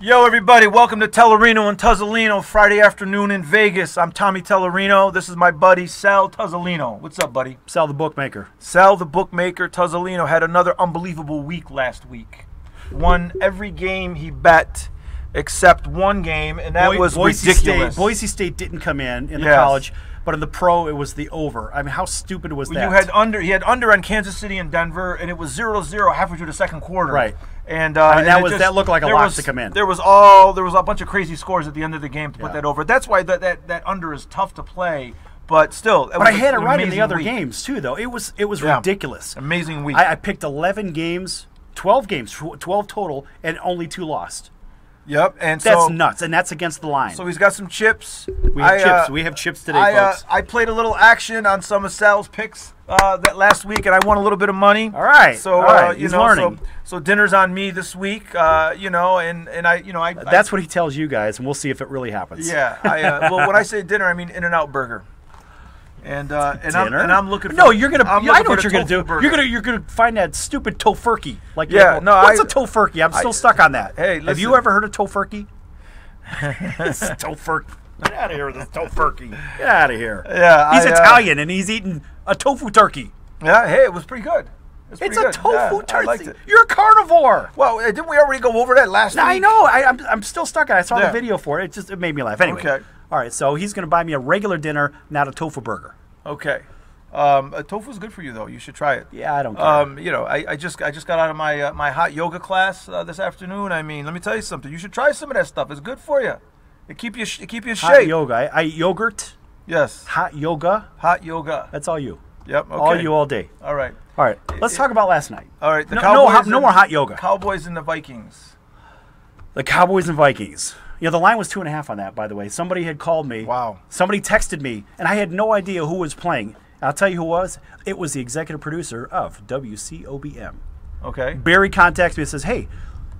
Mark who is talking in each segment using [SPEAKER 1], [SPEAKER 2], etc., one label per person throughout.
[SPEAKER 1] Yo, everybody, welcome to Tallarino and Tuzzolino, Friday afternoon in Vegas. I'm Tommy Tallarino. This is my buddy, Sal Tuzzolino. What's up, buddy?
[SPEAKER 2] Sal the bookmaker.
[SPEAKER 1] Sal the bookmaker. Tuzzolino had another unbelievable week last week. Won every game he bet except one game, and that was ridiculous.
[SPEAKER 2] Boise State didn't come in the college, but in the pro, it was the over. I mean, how stupid was that?
[SPEAKER 1] He had under on Kansas City and Denver, and it was 0-0 halfway through the second quarter.
[SPEAKER 2] Right.
[SPEAKER 1] And
[SPEAKER 2] that looked like a lot to come in.
[SPEAKER 1] There was a bunch of crazy scores at the end of the game to put that over. That's why that under is tough to play. But still,
[SPEAKER 2] I had it right in the other games too, though. It was ridiculous.
[SPEAKER 1] Amazing week.
[SPEAKER 2] I picked 11 games, 12 games, 12 total, and only 2 lost.
[SPEAKER 1] Yep, and
[SPEAKER 2] that's nuts, and that's against the line.
[SPEAKER 1] So he's got some chips.
[SPEAKER 2] We have chips today, folks.
[SPEAKER 1] I played a little action on some of Sal's picks that last week, and I won a little bit of money.
[SPEAKER 2] All right,
[SPEAKER 1] so
[SPEAKER 2] he's learning.
[SPEAKER 1] So dinner's on me this week, and I.
[SPEAKER 2] That's what he tells you guys, and we'll see if it really happens.
[SPEAKER 1] Yeah, well, when I say dinner, I mean In-N-Out Burger. And I'm looking for.
[SPEAKER 2] No, you're gonna. I know what you're gonna do. Burger. You're gonna find that stupid tofurkey. What's a tofurkey? I'm still stuck on that.
[SPEAKER 1] Hey, listen.
[SPEAKER 2] Have you ever heard of tofurkey? It's tofurkey. Get out of here with this tofurkey. Get out of here.
[SPEAKER 1] Yeah,
[SPEAKER 2] he's Italian and he's eating a tofu turkey.
[SPEAKER 1] Yeah, hey, it was pretty good.
[SPEAKER 2] It's a tofu turkey. I liked it. You're a carnivore.
[SPEAKER 1] Well, didn't we already go over that last week?
[SPEAKER 2] I know. I'm still stuck on it. I saw the video for it. It made me laugh. Anyway.
[SPEAKER 1] Okay.
[SPEAKER 2] All right, so he's going to buy me a regular dinner, not a tofu burger.
[SPEAKER 1] Okay. Tofu is good for you, though. You should try it.
[SPEAKER 2] Yeah, I don't care.
[SPEAKER 1] I just got out of my hot yoga class this afternoon. I mean, let me tell you something. You should try some of that stuff. It's good for you. It keep you in shape.
[SPEAKER 2] Hot yoga. I eat yogurt.
[SPEAKER 1] Yes.
[SPEAKER 2] Hot yoga.
[SPEAKER 1] Hot yoga.
[SPEAKER 2] That's all you.
[SPEAKER 1] Yep. Okay.
[SPEAKER 2] All you all day.
[SPEAKER 1] All right.
[SPEAKER 2] All right. Let's talk about last night.
[SPEAKER 1] All right.
[SPEAKER 2] No more hot yoga.
[SPEAKER 1] Cowboys and the Vikings.
[SPEAKER 2] The Cowboys and Vikings. Yeah, the line was 2.5 on that, by the way. Somebody had called me.
[SPEAKER 1] Wow.
[SPEAKER 2] Somebody texted me, and I had no idea who was playing. I'll tell you who it was. It was the executive producer of WCOBM.
[SPEAKER 1] Okay.
[SPEAKER 2] Barry contacts me and says, hey,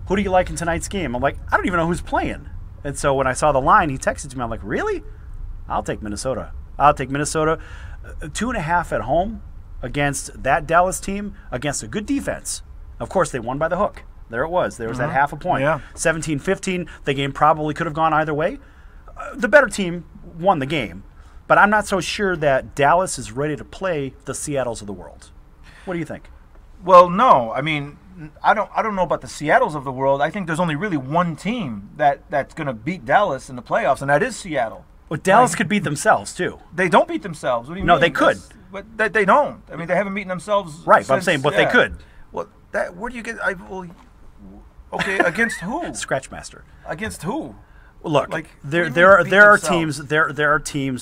[SPEAKER 2] who do you like in tonight's game? I'm like, I don't even know who's playing. And so when I saw the line, he texted to me. I'm like, really? I'll take Minnesota. 2.5 at home against that Dallas team, against a good defense. Of course, they won by the hook. There it was. There was that half a point.
[SPEAKER 1] Yeah.
[SPEAKER 2] 17-15. The game probably could have gone either way. The better team won the game. But I'm not so sure that Dallas is ready to play the Seattles of the world. What do you think?
[SPEAKER 1] Well, no. I mean, I don't know about the Seattles of the world. I think there's only really one team that's going to beat Dallas in the playoffs, and that is Seattle.
[SPEAKER 2] Well, Dallas could beat themselves, too.
[SPEAKER 1] They don't beat themselves. What do you mean?
[SPEAKER 2] No, they could.
[SPEAKER 1] But they don't. I mean, they haven't beaten themselves.
[SPEAKER 2] Right, but I'm saying, they could.
[SPEAKER 1] Well, where do you get... Okay, against who?
[SPEAKER 2] Scratchmaster.
[SPEAKER 1] Against who?
[SPEAKER 2] Well, look, there are teams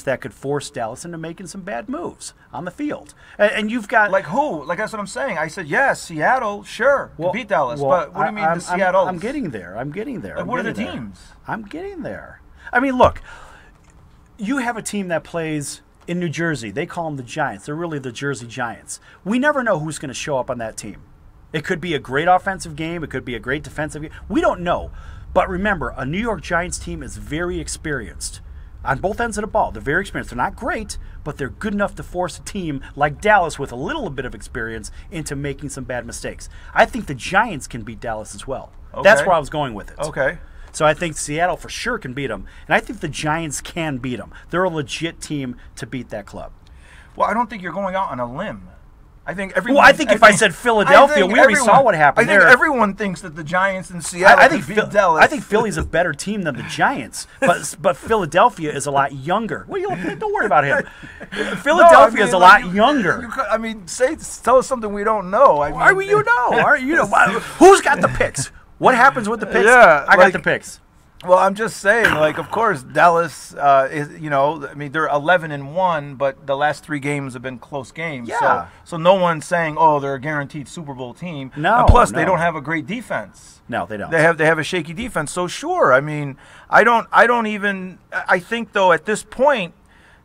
[SPEAKER 2] that could force Dallas into making some bad moves on the field, and you've got
[SPEAKER 1] like who? Like that's what I'm saying. I said yes, Seattle, sure, can beat Dallas, but what do you mean the Seattle?
[SPEAKER 2] I'm getting there.
[SPEAKER 1] Like, what are the teams?
[SPEAKER 2] I'm getting there. I mean, look, you have a team that plays in New Jersey. They call them the Giants. They're really the Jersey Giants. We never know who's going to show up on that team. It could be a great offensive game. It could be a great defensive game. We don't know. But remember, a New York Giants team is very experienced on both ends of the ball. They're very experienced. They're not great, but they're good enough to force a team like Dallas with a little bit of experience into making some bad mistakes. I think the Giants can beat Dallas as well.
[SPEAKER 1] Okay.
[SPEAKER 2] That's where I was going with it.
[SPEAKER 1] Okay.
[SPEAKER 2] So I think Seattle for sure can beat them, and I think the Giants can beat them. They're a legit team to beat that club.
[SPEAKER 1] Well, I don't think you're going out on a limb. I think
[SPEAKER 2] if I said Philadelphia, we already saw what happened there.
[SPEAKER 1] I think everyone thinks that the Giants and Seattle can beat Dallas.
[SPEAKER 2] I think Philly's a better team than the Giants, but Philadelphia is a lot younger. Well, don't worry about him. Philadelphia is a lot younger.
[SPEAKER 1] Tell us something we don't know.
[SPEAKER 2] Who's got the picks? What happens with the picks?
[SPEAKER 1] Yeah,
[SPEAKER 2] I got the picks.
[SPEAKER 1] Well, I'm just saying, of course, Dallas is, they're 11-1, but the last 3 games have been close games.
[SPEAKER 2] Yeah.
[SPEAKER 1] So no one's saying, oh, they're a guaranteed Super Bowl team.
[SPEAKER 2] No.
[SPEAKER 1] And plus, they don't have a great defense.
[SPEAKER 2] No, they don't.
[SPEAKER 1] They have a shaky defense. So sure, I mean, I think though at this point,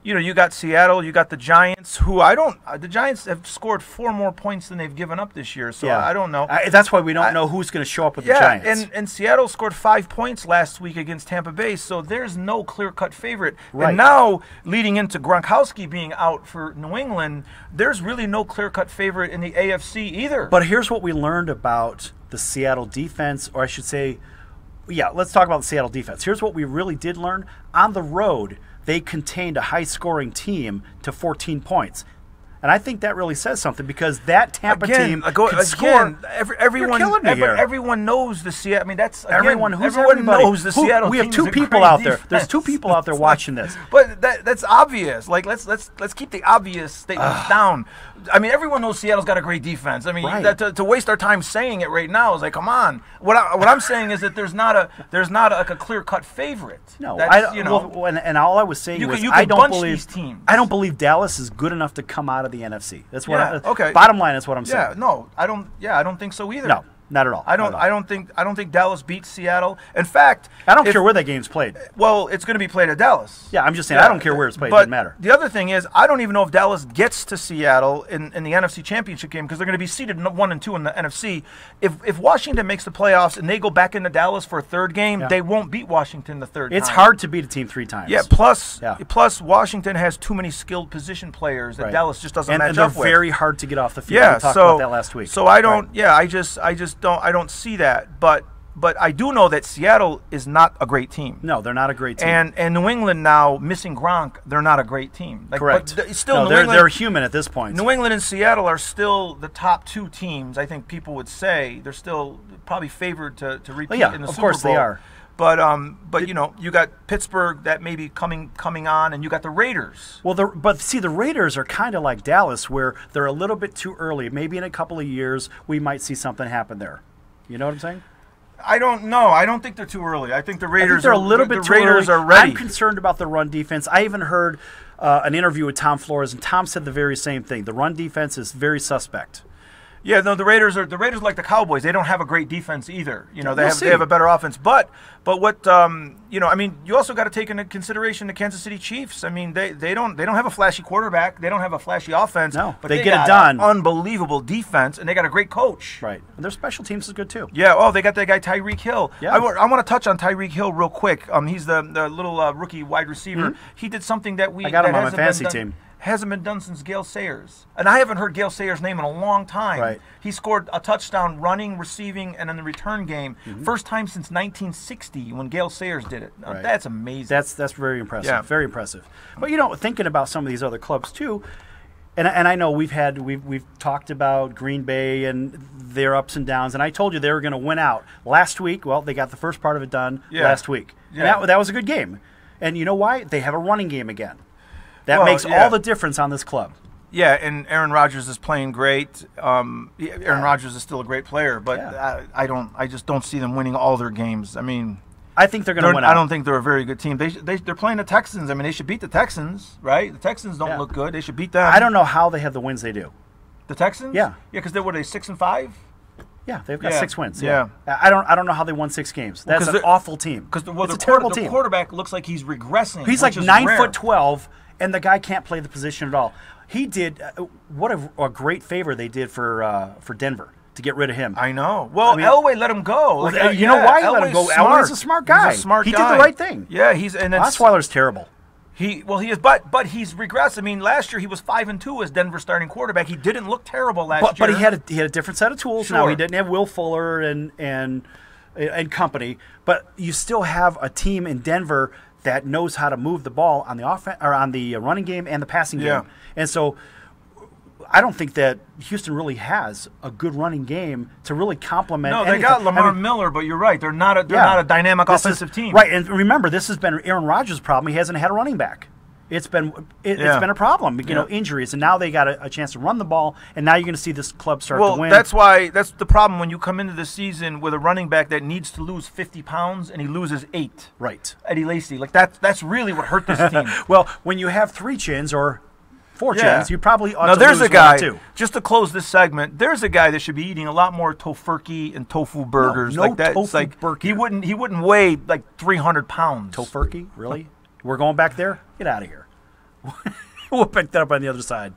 [SPEAKER 1] you got Seattle, you got the Giants, the Giants have scored 4 more points than they've given up this year, so I don't know.
[SPEAKER 2] That's why we don't know who's going to show up with the Giants.
[SPEAKER 1] And Seattle scored 5 points last week against Tampa Bay, so there's no clear-cut favorite.
[SPEAKER 2] Right.
[SPEAKER 1] And now, leading into Gronkowski being out for New England, there's really no clear-cut favorite in the AFC either.
[SPEAKER 2] But here's what we learned about the Seattle defense, or I should say yeah, let's talk about the Seattle defense. Here's what we really did learn. On the road, they contained a high-scoring team to 14 points. And I think that really says something because that Tampa team could score.
[SPEAKER 1] Everyone knows the Seattle. I mean, that's
[SPEAKER 2] everyone
[SPEAKER 1] knows the Seattle.
[SPEAKER 2] We have
[SPEAKER 1] team
[SPEAKER 2] two people out there. There's two people out there watching this.
[SPEAKER 1] But that's obvious. Like let's keep the obvious statements down. I mean, everyone knows Seattle's got a great defense. I mean, to waste our time saying it right now is like, come on. What I'm saying is that there's not a clear cut favorite.
[SPEAKER 2] No, and all I was saying was I don't believe Dallas is good enough to come out of the NFC. That's what. Bottom line is what I'm saying.
[SPEAKER 1] I don't think so either.
[SPEAKER 2] No, not at all.
[SPEAKER 1] I don't think Dallas beats Seattle. In fact,
[SPEAKER 2] I don't care where that game's played.
[SPEAKER 1] Well, it's going to be played at Dallas.
[SPEAKER 2] Yeah, I'm just saying I don't care where it's played. It doesn't matter.
[SPEAKER 1] The other thing is I don't even know if Dallas gets to Seattle in the NFC Championship game because they're going to be seeded 1 and 2 in the NFC. If Washington makes the playoffs and they go back into Dallas for a third game, they won't beat Washington the third time.
[SPEAKER 2] It's hard to beat a team 3 times.
[SPEAKER 1] Yeah. Plus Washington has too many skilled position players that Dallas just doesn't match up with.
[SPEAKER 2] And they're very hard to get off the field. We talked about that last week.
[SPEAKER 1] So I don't. Yeah, I just don't see that. But I do know that Seattle is not a great team.
[SPEAKER 2] No, they're not a great team.
[SPEAKER 1] And New England now, missing Gronk, they're not a great team.
[SPEAKER 2] Correct.
[SPEAKER 1] But they're
[SPEAKER 2] human at this point.
[SPEAKER 1] New England and Seattle are still the top 2 teams. I think people would say they're still probably favored to repeat in the Super Bowl.
[SPEAKER 2] Of course they are.
[SPEAKER 1] But you got Pittsburgh that may be coming on, and you got the Raiders.
[SPEAKER 2] Well, the Raiders are kind of like Dallas, where they're a little bit too early. Maybe in a couple of years we might see something happen there. You know what I'm saying?
[SPEAKER 1] I don't know. I don't think they're too early. I think the Raiders
[SPEAKER 2] are a little bit too
[SPEAKER 1] Raiders
[SPEAKER 2] early.
[SPEAKER 1] Are ready.
[SPEAKER 2] I'm concerned about the run defense. I even heard an interview with Tom Flores, and Tom said the very same thing. The run defense is very suspect.
[SPEAKER 1] Yeah, no, the Raiders are like the Cowboys. They don't have a great defense either. You know, they have a better offense. But what I mean, you also got to take into consideration the Kansas City Chiefs. I mean, they don't have a flashy quarterback. They don't have a flashy offense.
[SPEAKER 2] No,
[SPEAKER 1] but
[SPEAKER 2] they get it done.
[SPEAKER 1] Unbelievable defense, and they got a great coach.
[SPEAKER 2] Right, and their special teams is good too.
[SPEAKER 1] Yeah. Oh, they got that guy Tyreek Hill.
[SPEAKER 2] Yeah.
[SPEAKER 1] I want to touch on Tyreek Hill real quick. He's the little rookie wide receiver.
[SPEAKER 2] Mm-hmm.
[SPEAKER 1] He did something that
[SPEAKER 2] I got him on my fantasy team.
[SPEAKER 1] Hasn't been done since Gale Sayers. And I haven't heard Gale Sayers' name in a long time.
[SPEAKER 2] Right.
[SPEAKER 1] He scored a touchdown running, receiving, and in the return game. Mm-hmm. First time since 1960 when Gale Sayers did it. Now, that's amazing.
[SPEAKER 2] That's very impressive. Yeah. Very impressive. But, thinking about some of these other clubs, too, and I know we've talked about Green Bay and their ups and downs, and I told you they were going to win out. Last week, well, they got the first part of it done last week. Yeah. And that was a good game. And you know why? They have a running game again. That makes all the difference on this club.
[SPEAKER 1] Yeah, and Aaron Rodgers is playing great. Aaron Rodgers is still a great player, but I just don't see them winning all their games. I mean,
[SPEAKER 2] I think they're going to win out.
[SPEAKER 1] I don't think they're a very good team. They're playing the Texans. I mean, they should beat the Texans, right? The Texans don't look good. They should beat them.
[SPEAKER 2] I don't know how they have the wins they do.
[SPEAKER 1] The Texans?
[SPEAKER 2] Yeah.
[SPEAKER 1] Yeah, because they're 6-5.
[SPEAKER 2] Yeah, they've got 6 wins. Yeah. I don't know how they won 6 games. That's an awful team.
[SPEAKER 1] Because it's a terrible team. The quarterback looks like he's regressing.
[SPEAKER 2] He's like 9'12", and the guy can't play the position at all. He did what a great favor they did for Denver to get rid of him.
[SPEAKER 1] I know. Well, Elway let him go.
[SPEAKER 2] You know why he let him go? Elway's a smart guy.
[SPEAKER 1] He's a smart guy.
[SPEAKER 2] He did the right thing.
[SPEAKER 1] Yeah,
[SPEAKER 2] Osweiler's terrible.
[SPEAKER 1] He is, but he's regressed. I mean, last year he was 5-2 as Denver starting quarterback. He didn't look terrible last year.
[SPEAKER 2] But he had a different set of tools. Now he didn't have Will Fuller and company. But you still have a team in Denver that knows how to move the ball on the offense or on the running game and the passing game. And so I don't think that Houston really has a good running game to really complement.
[SPEAKER 1] No, they got Lamar Miller, but you're right. They're not a dynamic offensive team.
[SPEAKER 2] Right, and remember, this has been Aaron Rodgers' problem. He hasn't had a running back. It's been a problem, injuries, and now they got a chance to run the ball, and now you're going to see this club start to win.
[SPEAKER 1] That's the problem when you come into the season with a running back that needs to lose 50 pounds and he loses 8.
[SPEAKER 2] Right,
[SPEAKER 1] Eddie Lacy, that's really what hurt this team.
[SPEAKER 2] Well, when you have 3 chins or 4 chins, you probably ought to
[SPEAKER 1] there's
[SPEAKER 2] lose
[SPEAKER 1] a guy,
[SPEAKER 2] 1 or 2.
[SPEAKER 1] Just to close this segment, there's a guy that should be eating a lot more tofurkey and tofu burgers.
[SPEAKER 2] No
[SPEAKER 1] like that.
[SPEAKER 2] Tofu
[SPEAKER 1] burger. He wouldn't weigh like 300 pounds.
[SPEAKER 2] Tofurkey? Really? We're going back there? Get out of here. We'll pick that up on the other side.